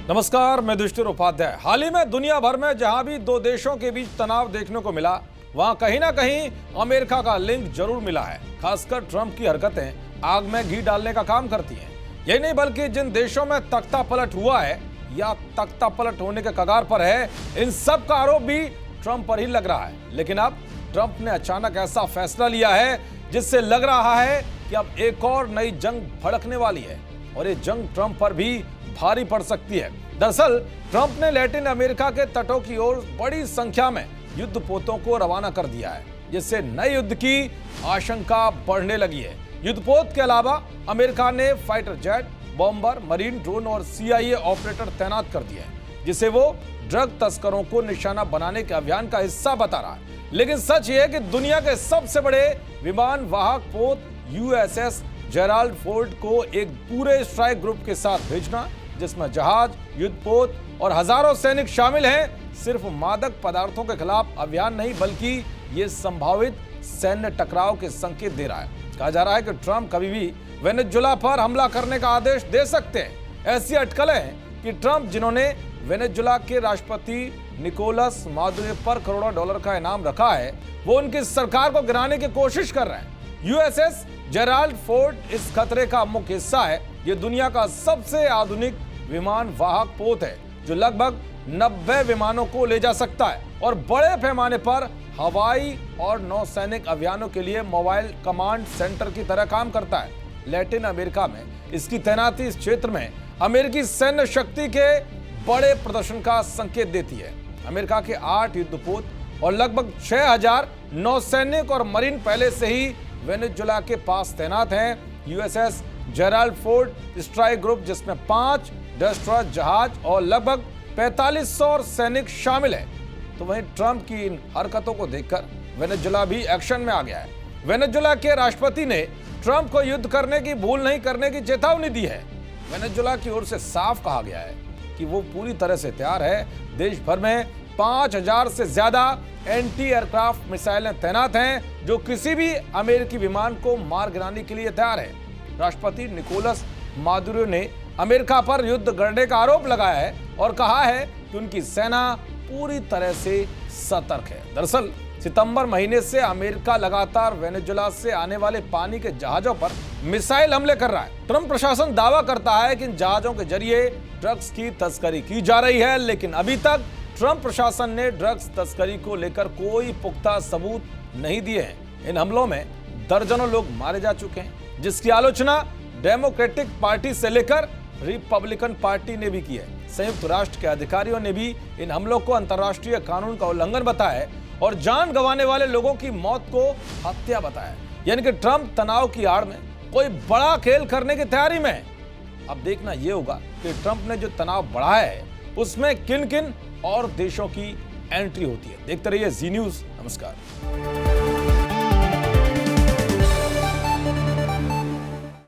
नमस्कार, मैं युधिष्ठिर उपाध्याय। हाल ही में दुनिया भर में जहां भी दो देशों के बीच तनाव देखने को मिला, वहां कहीं ना कहीं अमेरिका का लिंक जरूर मिला है। खासकर ट्रंप की हरकतें आग में घी डालने का काम करती हैं। यही नहीं बल्कि जिन देशों में तख्ता पलट हुआ है या तख्ता पलट होने के कगार पर है, इन सब का आरोप भी ट्रंप पर ही लग रहा है। लेकिन अब ट्रंप ने अचानक ऐसा फैसला लिया है जिससे लग रहा है कि अब एक और नई जंग भड़कने वाली है और ये जंग ट्रंप पर भी भारी पड़ सकती है। दरअसल ट्रंप ने लैटिन अमेरिका के तटों की ओर बड़ी संख्या में युद्धपोतों को रवाना कर दिया है, जिससे नए युद्ध की आशंका बढ़ने लगी है। युद्धपोत के अलावा अमेरिका ने fighter jet, bomber, marine drone और CIA ऑपरेटर तैनात कर दिए हैं, जिसे वो ड्रग तस्करों को निशाना बनाने के अभियान का हिस्सा बता रहा है। लेकिन सच ये है कि दुनिया के सबसे बड़े विमान वाहक पोत USS जेराल्ड फोर्ड को एक पूरे स्ट्राइक ग्रुप के साथ भेजना, जिसमें जहाज, युद्धपोत और हजारों सैनिक शामिल हैं, सिर्फ मादक पदार्थों के खिलाफ अभियान नहीं बल्कि ये संभावित सैन्य टकराव के संकेत दे रहा है। कहा जा रहा है कि ट्रंप कभी भी वेनेजुएला पर हमला करने का आदेश दे सकते हैं। ऐसी अटकलें हैं कि ट्रंप, जिन्होंने वेनेजुएला के राष्ट्रपति निकोलस मादुरो पर करोड़ों डॉलर का इनाम रखा है, वो उनकी सरकार को गिराने की कोशिश कर रहे हैं। USS जेराल्ड फोर्ड इस खतरे का मुख्य हिस्सा है। ये दुनिया का सबसे आधुनिक विमान वाहक पोत है, जो लगभग 90 विमानों को ले जा सकता है और बड़े पैमाने पर हवाई और नौसैनिक अभियानों के लिए मोबाइल कमांड सेंटर की तरह काम करता है। लैटिन अमेरिका में इसकी तैनाती इस क्षेत्र में अमेरिकी सैन्य शक्ति के बड़े प्रदर्शन का संकेत देती है। अमेरिका के 8 युद्धपोत और लगभग 6000 नौसैनिक और मरीन पहले से ही वेनेजुएला के पास तैनात हैं। USS Gerald Ford strike group, जिसमें 5 डिस्ट्रॉयर जहाज और लगभग 4500 सैनिक शामिल हैं। तो वहीं ट्रंप की इन हरकतों को देखकर वेनेजुएला भी एक्शन में आ गया है। वेनेजुएला के राष्ट्रपति ने ट्रंप को युद्ध करने की भूल नहीं करने की चेतावनी दी है। वेनेजुएला की ओर से साफ कहा गया है कि वो पूरी तरह से तैयार है। देश भर में 5000 से ज्यादा एंटी एयरक्राफ्ट मिसाइलें तैनात हैं, जो किसी भी अमेरिकी विमान को मार गिराने के लिए तैयार है। राष्ट्रपति निकोलस मादुरो ने अमेरिका पर युद्ध करने का आरोप लगाया है और कहा है कि उनकी सेना पूरी तरह से सतर्क है। दरअसल सितंबर महीने से अमेरिका लगातार वेनेजुएला से आने वाले पानी के जहाजों पर मिसाइल हमले कर रहा है। ट्रंप प्रशासन दावा करता है कि इन जहाजों के जरिए ड्रग्स की तस्करी की जा रही है, लेकिन अभी तक ट्रंप प्रशासन ने ड्रग्स तस्करी को लेकर कोई पुख्ता सबूत नहीं दिए हैं। इन हमलों में दर्जनों लोग मारे जा चुके हैं, जिसकी आलोचना डेमोक्रेटिक पार्टी से लेकर रिपब्लिकन पार्टी ने भी की है। संयुक्त राष्ट्र के अधिकारियों ने भी इन हमलों को अंतर्राष्ट्रीय कानून का उल्लंघन बताया है और जान गंवाने वाले लोगों की मौत को हत्या बताया। यानी कि ट्रंप तनाव की आड़ में कोई बड़ा खेल करने की तैयारी में है। अब देखना यह होगा कि ट्रंप ने जो तनाव बढ़ाया है, उसमें किन किन और देशों की एंट्री होती है। देखते रहिए जी न्यूज़। नमस्कार।